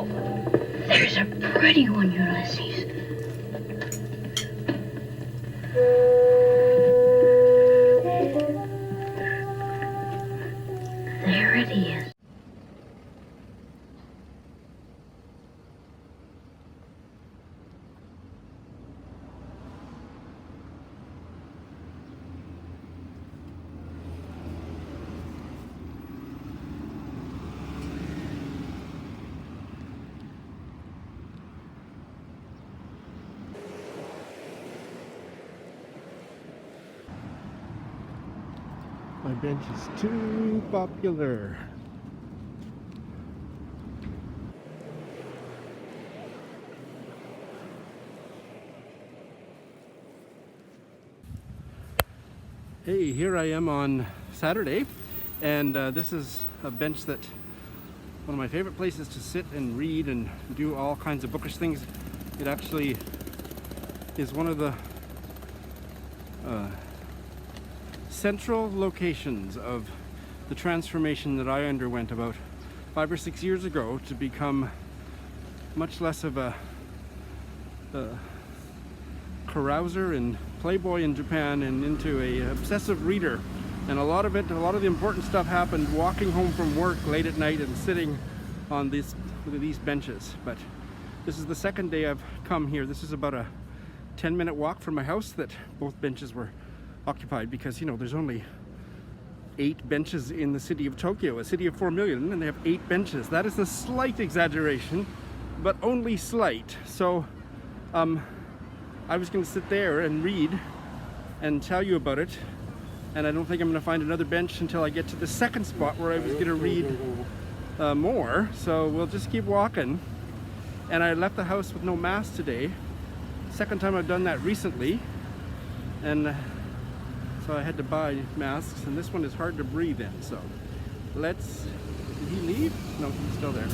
Oh, there's a pretty one, Ulysses. There it is. My bench is too popular. Hey, here I am on Saturday, and this is a bench that one of my favorite places to sit and read and do all kinds of bookish things. It actually is one of the central locations of the transformation that I underwent about 5 or 6 years ago to become much less of a carouser and playboy in Japan and into a obsessive reader. And a lot of the important stuff happened walking home from work late at night and sitting on these benches. But this is the second day I've come here. This is about a 10-minute walk from my house that both benches were occupied, because you know there's only 8 benches in the city of Tokyo, a city of 4 million, and they have 8 benches. That is a slight exaggeration, but only slight. So I was going to sit there and read and tell you about it, and I don't think I'm going to find another bench until I get to the second spot where I was going to read more. So we'll just keep walking. And I left the house with no mask today. Second time I've done that recently, and so I had to buy masks, and this one is hard to breathe in. So did he leave? No, he's still there.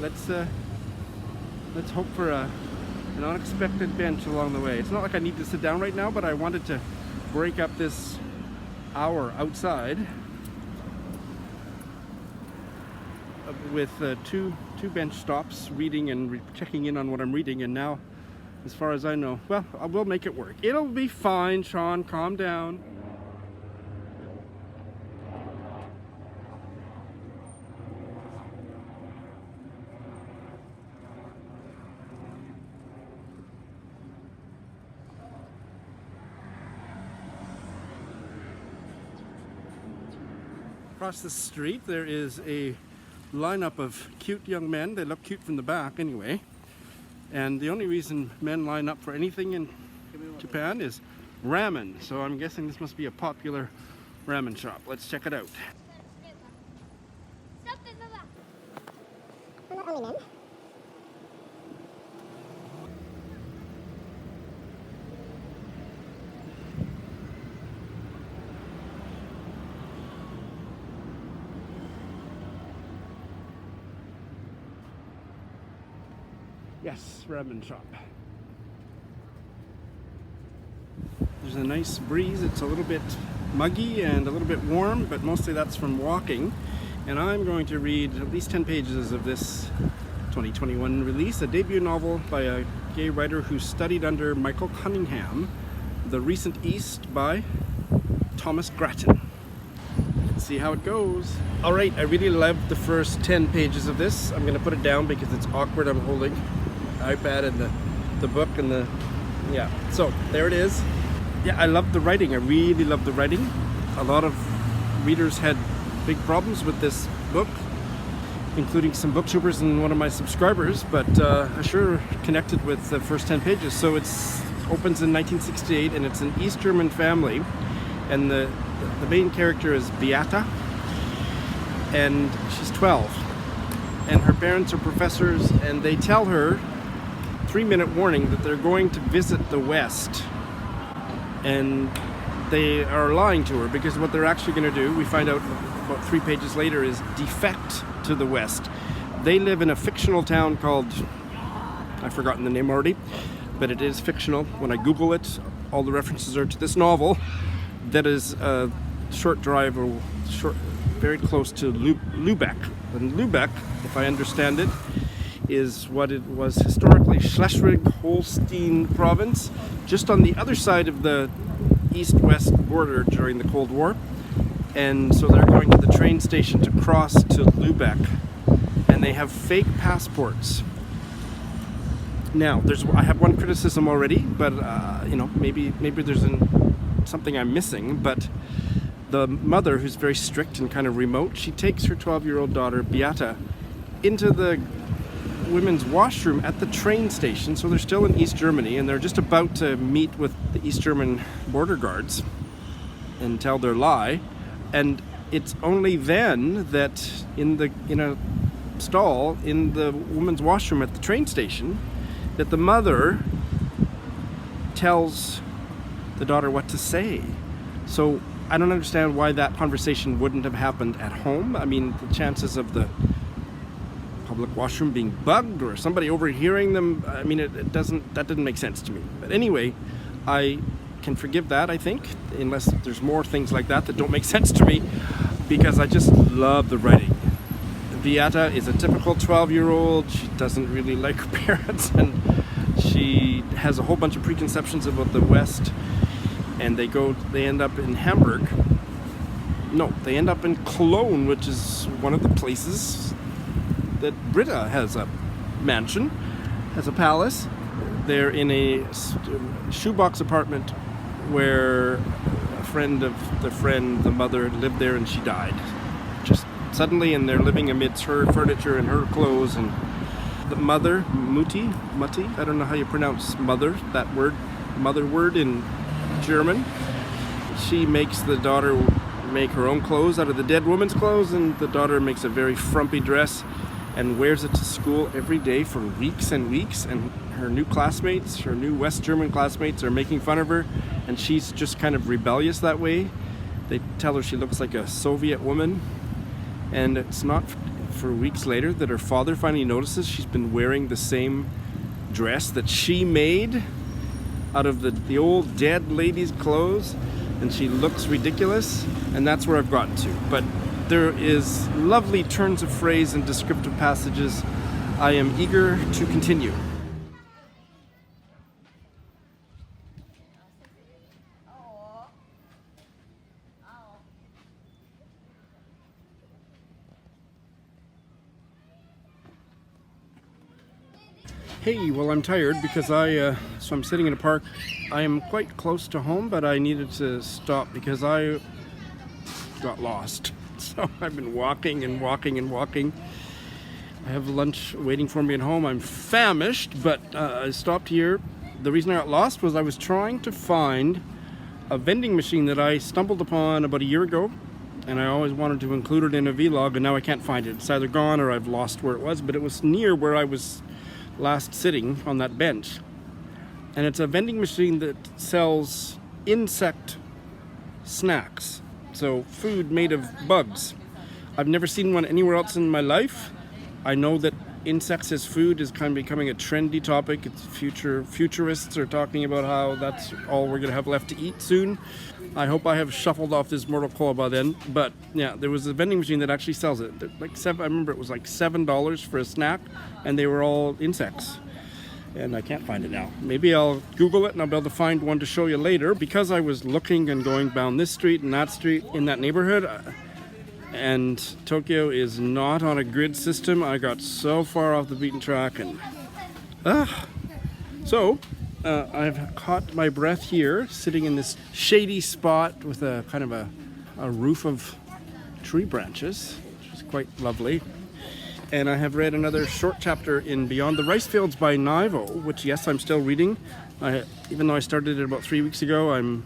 Let's hope for an unexpected bench along the way. It's not like I need to sit down right now, but I wanted to break up this hour outside with two bench stops, reading and checking in on what I'm reading. And now, as far as I know, well, I will make it work. It'll be fine, Sean. Calm down. Across the street there is a lineup of cute young men. They look cute from the back anyway. And the only reason men line up for anything in Japan is ramen. So I'm guessing this must be a popular ramen shop. Let's check it out. Yes, ramen shop. There's a nice breeze. It's a little bit muggy and a little bit warm, but mostly that's from walking. And I'm going to read at least 10 pages of this 2021 release, a debut novel by a gay writer who studied under Michael Cunningham, The Recent East by Thomas Grattan. Let's see how it goes. All right, I really loved the first 10 pages of this. I'm gonna put it down because it's awkward. I'm holding iPad and the book and yeah, so there it is. Yeah, I love the writing. I really love the writing. A lot of readers had big problems with this book, including some booktubers and one of my subscribers, but I sure connected with the first 10 pages. So it opens in 1968, and it's an East German family, and the main character is Beata, and she's 12, and her parents are professors, and they tell her 3-minute warning that they're going to visit the West, and they are lying to her, because what they're actually going to do, we find out about 3 pages later, is defect to the West. They live in a fictional town called, I've forgotten the name already, but it is fictional. When I Google it, all the references are to this novel that is a short drive, or very close to Lubeck. And Lübeck, if I understand it, is what it was historically Schleswig-Holstein province, just on the other side of the east-west border during the Cold War. And so they're going to the train station to cross to Lübeck, and they have fake passports. Now, I have one criticism already, but maybe there's something I'm missing. But the mother, who's very strict and kind of remote, she takes her 12-year-old daughter Beata into the women's washroom at the train station. So they're still in East Germany, and they're just about to meet with the East German border guards and tell their lie. And it's only then that in a stall in the women's washroom at the train station that the mother tells the daughter what to say. So I don't understand why that conversation wouldn't have happened at home. I mean, the chances of the public washroom being bugged or somebody overhearing them, I mean, that didn't make sense to me. But anyway, I can forgive that, I think, unless there's more things like that don't make sense to me, because I just love the writing. Beata is a typical 12-year-old. She doesn't really like her parents, and she has a whole bunch of preconceptions about the West, and they end up in Hamburg. No, they end up in Cologne, which is one of the places that Britta has a mansion, has a palace. They're in a shoebox apartment where a friend of the mother, lived there, and she died. Just suddenly, and they're living amidst her furniture and her clothes. And the mother, Mutti, I don't know how you pronounce mother, that word, mother word in German. She makes the daughter make her own clothes out of the dead woman's clothes, and the daughter makes a very frumpy dress and wears it to school every day for weeks and weeks, and her new West German classmates are making fun of her, and she's just kind of rebellious that way. They tell her she looks like a Soviet woman, and it's not for weeks later that her father finally notices she's been wearing the same dress that she made out of the old dead lady's clothes, and she looks ridiculous, and that's where I've gotten to. But there is lovely turns of phrase and descriptive passages. I am eager to continue. Hey, well, I'm tired because so I'm sitting in a park. I am quite close to home, but I needed to stop because I got lost. So I've been walking and walking and walking. I have lunch waiting for me at home. I'm famished, but I stopped here. The reason I got lost was I was trying to find a vending machine that I stumbled upon about a year ago, and I always wanted to include it in a Vee-log, and now I can't find it. It's either gone or I've lost where it was, but it was near where I was last sitting on that bench. And it's a vending machine that sells insect snacks. So food made of bugs. I've never seen one anywhere else in my life. I know that insects as food is kind of becoming a trendy topic. It's futurists are talking about how that's all we're going to have left to eat soon. I hope I have shuffled off this mortal coil by then. But yeah, there was a vending machine that actually sells it. I remember it was like $7 for a snack, and they were all insects. And I can't find it now. Maybe I'll Google it and I'll be able to find one to show you later. Because I was looking and going down this street and that street in that neighborhood, and Tokyo is not on a grid system, I got so far off the beaten track, and I've caught my breath here, sitting in this shady spot with a kind of a roof of tree branches, which is quite lovely. And I have read another short chapter in Beyond the Rice Fields by Naivo, which, yes, I'm still reading. Even though I started it about 3 weeks ago, I'm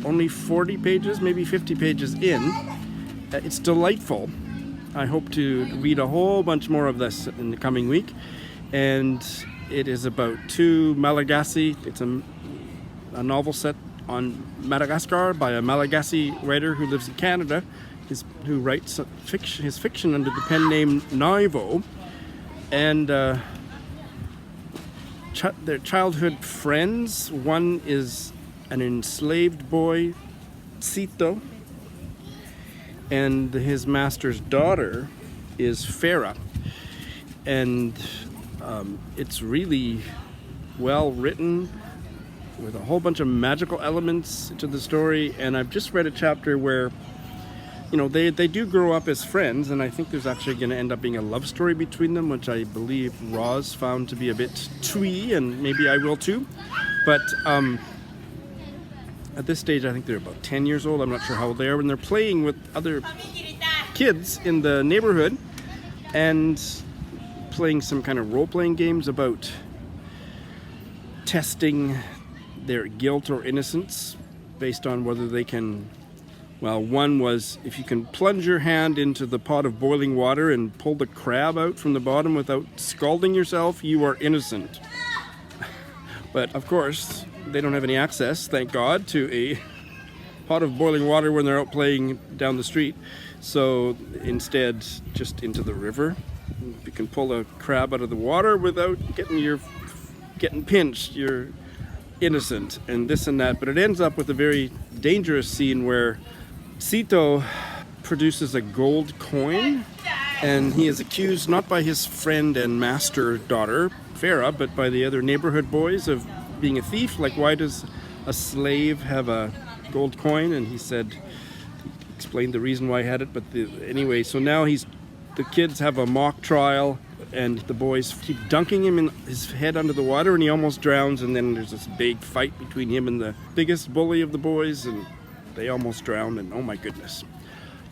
only 40 pages, maybe 50 pages in. It's delightful. I hope to read a whole bunch more of this in the coming week. And it is about two Malagasy. It's a novel set on Madagascar by a Malagasy writer who lives in Canada, who writes his fiction under the pen name Naivo, and their childhood friends. One is an enslaved boy, Sito, and his master's daughter, is Farah. And it's really well written with a whole bunch of magical elements to the story. And I've just read a chapter where, you know, they do grow up as friends, and I think there's actually going to end up being a love story between them, which I believe Roz found to be a bit twee, and maybe I will too. But at this stage, I think they're about 10 years old. I'm not sure how old they are when they're playing with other kids in the neighborhood and playing some kind of role-playing games about testing their guilt or innocence based on whether they can. Well, one was if you can plunge your hand into the pot of boiling water and pull the crab out from the bottom without scalding yourself, you are innocent. But of course, they don't have any access, thank God, to a pot of boiling water when they're out playing down the street. So instead, just into the river. If you can pull a crab out of the water without getting pinched, you're innocent, and this and that. But it ends up with a very dangerous scene where Sito produces a gold coin, and he is accused not by his friend and master daughter, Farah, but by the other neighborhood boys of being a thief. Like, why does a slave have a gold coin? And he explained the reason why he had it, but anyway, so now the kids have a mock trial, and the boys keep dunking him in his head under the water, and he almost drowns, and then there's this big fight between him and the biggest bully of the boys, and they almost drown, and oh my goodness.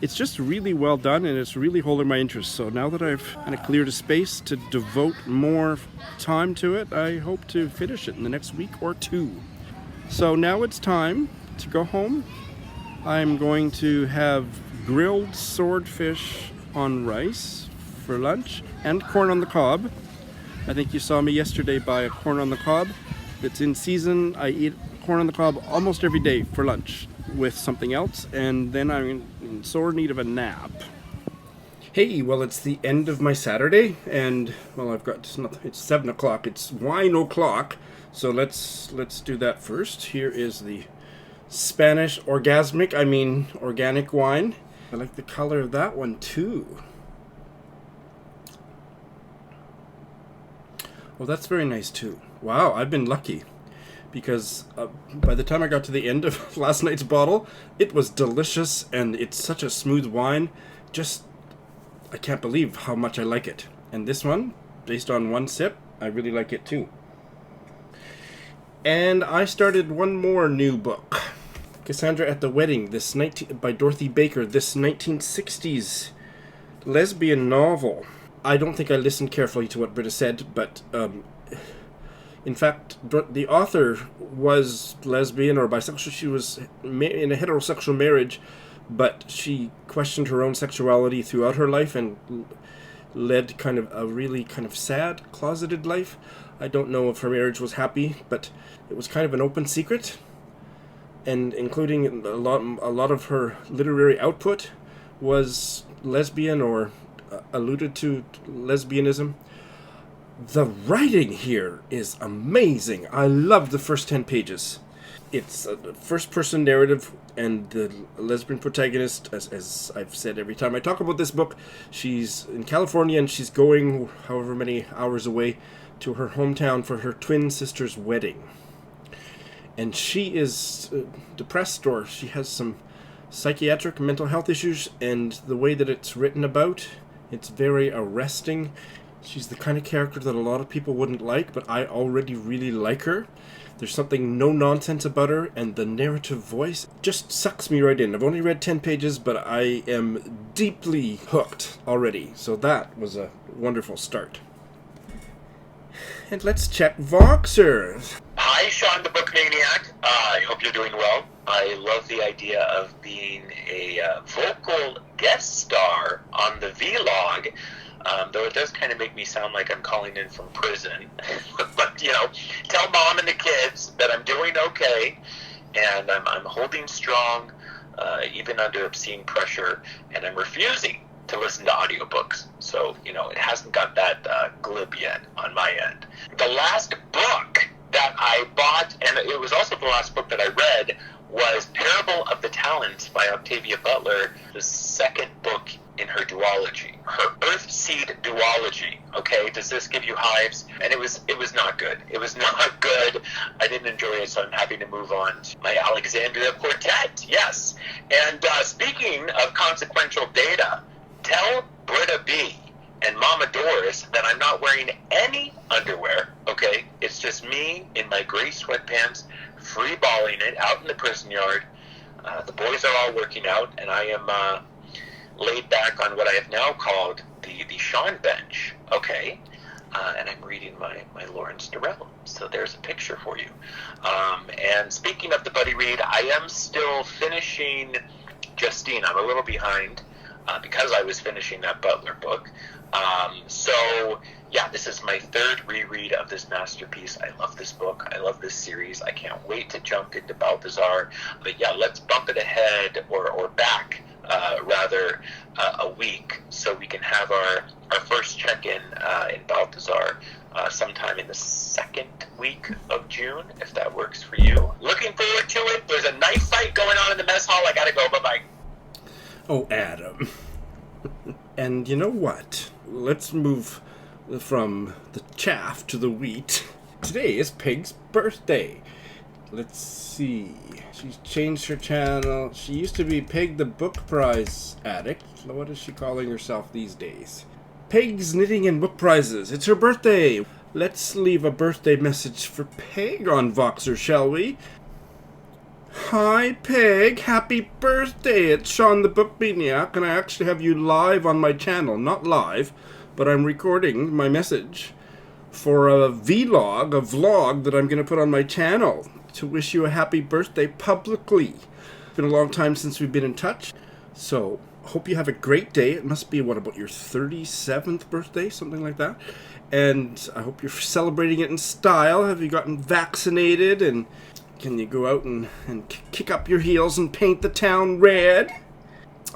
It's just really well done, and it's really holding my interest. So now that I've kind of cleared a space to devote more time to it, I hope to finish it in the next week or two. So now it's time to go home. I'm going to have grilled swordfish on rice for lunch and corn on the cob. I think you saw me yesterday buy a corn on the cob that's in season. I eat corn on the cob almost every day for lunch with something else, and then I'm in sore need of a nap. Hey, well, it's the end of my Saturday, and well, it's 7 o'clock. It's wine o'clock, so let's do that first. Here is the Spanish organic wine. I like the color of that one too. Well, that's very nice too. Wow, I've been lucky, because by the time I got to the end of last night's bottle, it was delicious, and it's such a smooth wine. I can't believe how much I like it. And this one, based on one sip, I really like it too. And I started one more new book, Cassandra at the Wedding, by Dorothy Baker, this 1960s lesbian novel. I don't think I listened carefully to what Britta said, but in fact, the author was lesbian or bisexual. She was in a heterosexual marriage, but she questioned her own sexuality throughout her life and led kind of a really kind of sad, closeted life. I don't know if her marriage was happy, but it was kind of an open secret, and including a lot of her literary output was lesbian or alluded to lesbianism. The writing here is amazing. I love the first 10 pages. It's a first-person narrative, and the lesbian protagonist, as I've said every time I talk about this book, she's in California, and she's going however many hours away to her hometown for her twin sister's wedding. And she is depressed, or she has some psychiatric mental health issues, and the way that it's written about, it's very arresting. She's the kind of character that a lot of people wouldn't like, but I already really like her. There's something no-nonsense about her, and the narrative voice just sucks me right in. I've only read 10 pages, but I am deeply hooked already. So that was a wonderful start. And let's check Voxer. Hi, Sean the Book Maniac. I hope you're doing well. I love the idea of being a vocal guest star on the Vee-log. Though it does kind of make me sound like I'm calling in from prison. But, tell Mom and the kids that I'm doing okay, and I'm holding strong, even under obscene pressure, and I'm refusing to listen to audiobooks. So, it hasn't got that glib yet on my end. The last book that I bought, and it was also the last book that I read, was Parable of the Talents by Octavia Butler, the second book in her duology. Her does this give you hives? And it was not good. It was not good. I didn't enjoy it, so I'm happy to move on to my Alexandria quartet. Yes. And speaking of consequential data, tell Britta B and Mama Doris that I'm not wearing any underwear, okay? It's just me in my gray sweatpants, free balling it out in the prison yard. The boys are all working out, and I am laid back on what I have now called the Sean bench, okay? And I'm reading my Lawrence Durrell. So there's a picture for you. And speaking of the buddy read, I am still finishing Justine. I'm a little behind because I was finishing that Butler book. So yeah, this is my third reread of this masterpiece. I love this book. I love this series. I can't wait to jump into Balthazar. But yeah, let's bump it ahead or back rather a week so we can have our first check-in in Balthazar sometime in the second week of June, if that works for you. Looking forward to it. There's a knife fight going on in the mess hall. I gotta go. Bye-bye. Oh, Adam. And you know what? Let's move from the chaff to the wheat. Today is Pig's birthday. Let's see. She's changed her channel. She used to be Pig the Book Prize Addict. What is she calling herself these days? Pig's Knitting and Book Prizes. It's her birthday. Let's leave a birthday message for Pig on Voxer, shall we? Hi, Peg. Happy birthday. It's Sean the Book Maniac, and I actually have you live on my channel. Not live, but I'm recording my message for a Vee-log, a vlog that I'm going to put on my channel to wish you a happy birthday publicly. It's been a long time since we've been in touch, so hope you have a great day. It must be, what, about your 37th birthday, something like that? And I hope you're celebrating it in style. Have you gotten vaccinated, and can you go out and kick up your heels and paint the town red?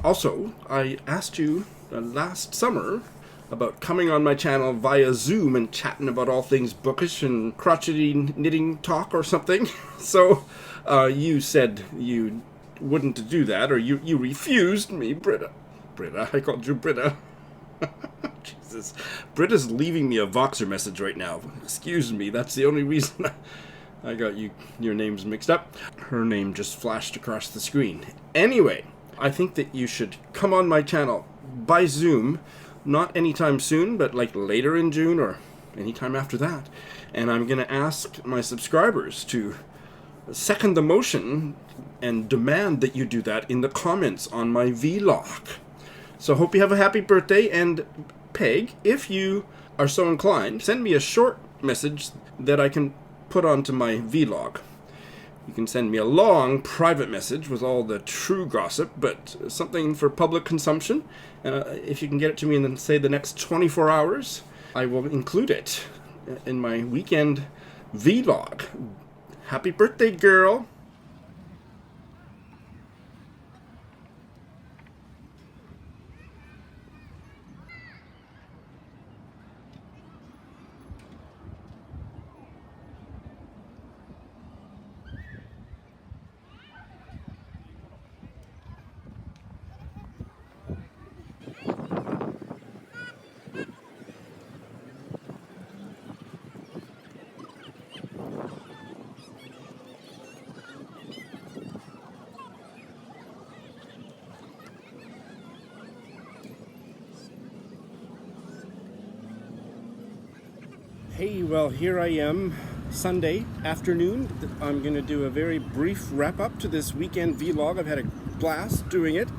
Also, I asked you last summer about coming on my channel via Zoom and chatting about all things bookish and crotchety knitting talk or something. So you said you wouldn't do that, or you refused me, Britta. Britta, I called you Britta. Jesus. Britta's leaving me a Voxer message right now. Excuse me, that's the only reason I got your names mixed up. Her name just flashed across the screen. Anyway, I think that you should come on my channel by Zoom, not anytime soon, but like later in June or anytime after that. And I'm going to ask my subscribers to second the motion and demand that you do that in the comments on my Vee-log. So hope you have a happy birthday, and Peg, if you are so inclined, send me a short message that I can put onto my Vee-log. You can send me a long private message with all the true gossip, but something for public consumption. If you can get it to me in, say, the next 24 hours, I will include it in my weekend Vee-log. Happy birthday, girl! Hey, well, here I am, Sunday afternoon. I'm going to do a very brief wrap-up to this weekend Vee-log. I've had a blast doing it.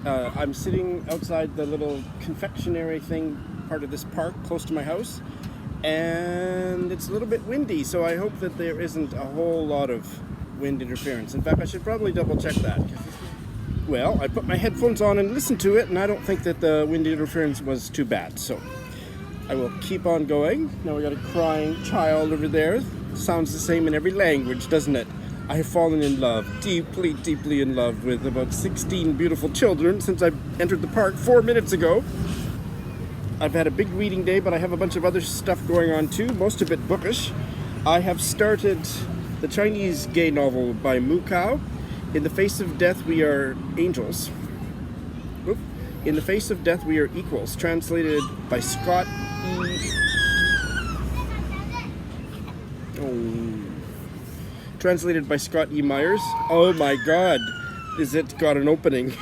I'm sitting outside the little confectionery thing, part of this park close to my house, and it's a little bit windy, so I hope that there isn't a whole lot of wind interference. In fact, I should probably double-check that. Well, I put my headphones on and listened to it, and I don't think that the wind interference was too bad, so I will keep on going. Now we got a crying child over there. Sounds the same in every language, doesn't it? I have fallen in love, deeply, deeply in love with about 16 beautiful children since I entered the park 4 minutes ago. I've had a big reading day, but I have a bunch of other stuff going on too, most of it bookish. I have started the Chinese gay novel by Mu Kao, In the Face of Death We Are Angels. In the Face of Death We Are Equals, translated by Scott Oh. Translated by Scott E. Myers. Oh my God, is it got an opening?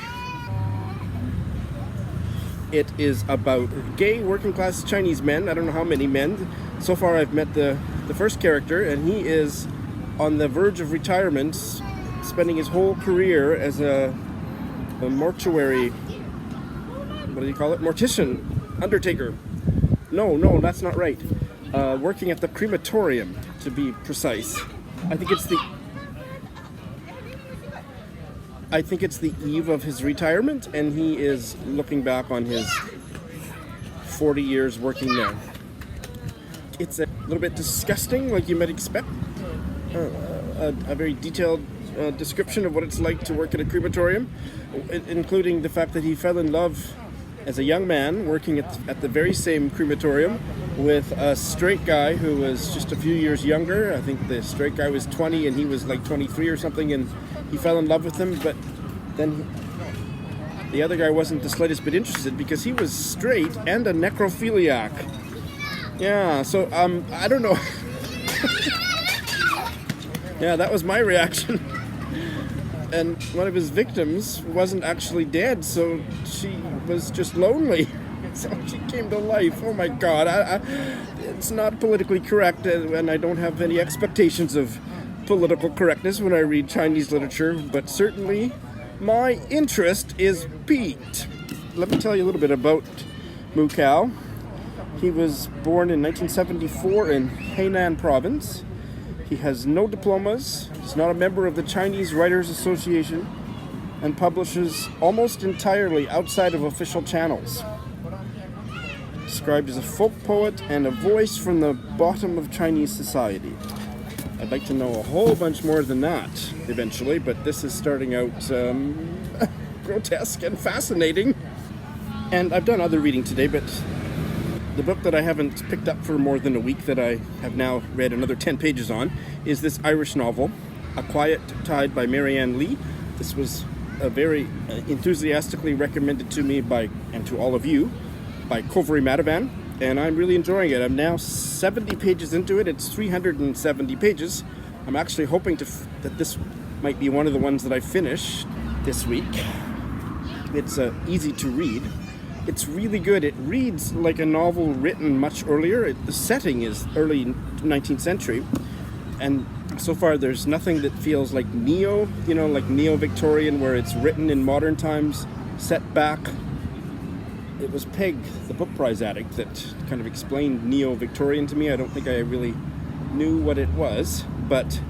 It is about gay working class Chinese men. I don't know how many men. So far I've met the first character, and he is on the verge of retirement, spending his whole career as a mortuary, what do you call it? Mortician, undertaker. No, that's not right. Working at the crematorium, to be precise. I think it's the eve of his retirement, and he is looking back on his 40 years working there. It's a little bit disgusting, like you might expect. A very detailed description of what it's like to work at a crematorium, including the fact that he fell in love as a young man working at the very same crematorium with a straight guy who was just a few years younger. I think the straight guy was 20 and he was like 23 or something, and he fell in love with him, but then the other guy wasn't the slightest bit interested because he was straight and a necrophiliac. Yeah, so I don't know. Yeah, that was my reaction. And one of his victims wasn't actually dead, so she was just lonely. So she came to life. Oh my God, it's not politically correct, and I don't have any expectations of political correctness when I read Chinese literature, but certainly my interest is piqued. Let me tell you a little bit about Mu Kao. He was born in 1974 in Hainan province. He has no diplomas, he's not a member of the Chinese Writers Association, and publishes almost entirely outside of official channels. Described as a folk poet and a voice from the bottom of Chinese society. I'd like to know a whole bunch more than that eventually, but this is starting out grotesque and fascinating. And I've done other reading today, but the book that I haven't picked up for more than a week that I have now read another 10 pages on is this Irish novel, A Quiet Tide by Marianne Lee. This was very enthusiastically recommended to me by, and to all of you, by Covery Madavan, and I'm really enjoying it. I'm now 70 pages into it. It's 370 pages. I'm actually hoping that this might be one of the ones that I finish this week. It's easy to read. It's really good. It reads like a novel written much earlier. The setting is early 19th century, and so far there's nothing that feels like like neo-Victorian, where it's written in modern times, set back. It was Peg, the book prize addict, that kind of explained neo-Victorian to me. I don't think I really knew what it was, but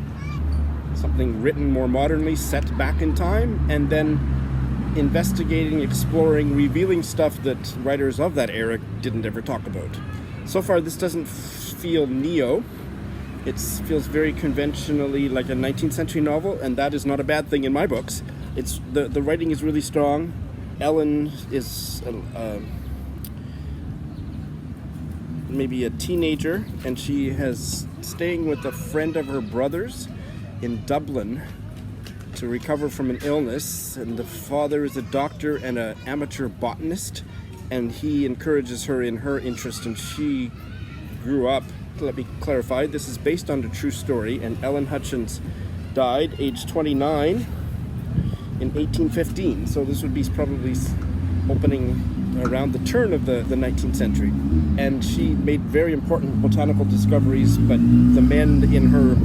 something written more modernly, set back in time, and then investigating, exploring, revealing stuff that writers of that era didn't ever talk about. So far, this doesn't feel neo. It feels very conventionally like a 19th century novel, and that is not a bad thing in my books. It's the writing is really strong. Ellen is maybe a teenager, and she has staying with a friend of her brother's in Dublin to recover from an illness, and the father is a doctor and an amateur botanist, and he encourages her in her interest, and she grew up. Let me clarify, this is based on a true story, and Ellen Hutchins died aged 29 in 1815, so this would be probably opening around the turn of the 19th century, and she made very important botanical discoveries, but the men in her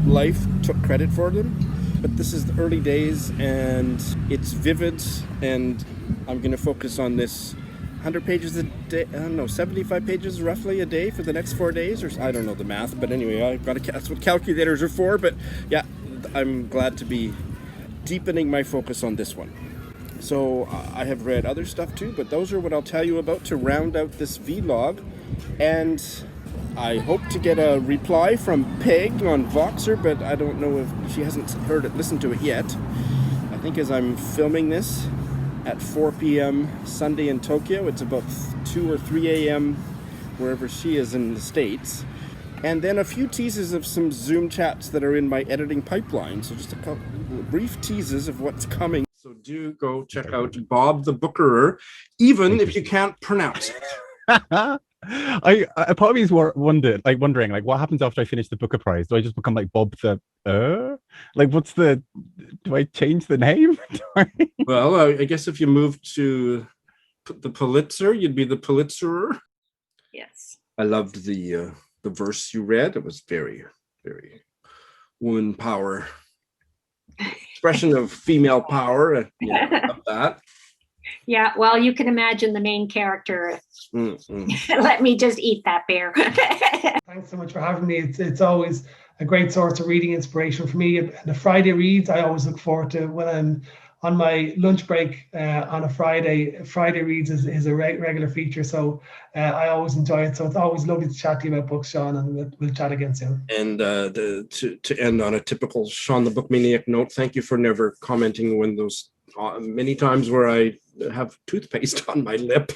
life took credit for them. But this is the early days, and it's vivid, and I'm going to focus on this 100 pages a day, 75 pages roughly a day for the next 4 days, or I don't know the math, but anyway, that's what calculators are for. But yeah, I'm glad to be deepening my focus on this one. So I have read other stuff too, but those are what I'll tell you about to round out this Vee-log, and I hope to get a reply from Peg on Voxer, but I don't know if she hasn't listened to it yet. I think as I'm filming this at 4 p.m. Sunday in Tokyo, it's about 2 or 3 a.m. wherever she is in the States. And then a few teases of some Zoom chats that are in my editing pipeline. So just a couple brief teases of what's coming. So do go check out Bob the Bookerer, even if you can't pronounce it. I part of me is wondering like what happens after I finish the Booker Prize? Do I just become like Bob the like what's the do I change the name? Well, I guess if you move to the Pulitzer, you'd be the Pulitzerer. Yes. I loved the verse you read. It was very, very woman power, expression of female power. Yeah, love that. Yeah, well, you can imagine the main character. Let me just eat that bear. Thanks so much for having me. It's always a great source of reading inspiration for me. And the Friday reads, I always look forward to when I'm on my lunch break on a Friday. Friday reads is a regular feature, so I always enjoy it. So it's always lovely to chat to you about books, Sean, and we'll chat again soon. And to end on a typical Sean the Book Maniac note, thank you for never commenting when those many times where I have toothpaste on my lip.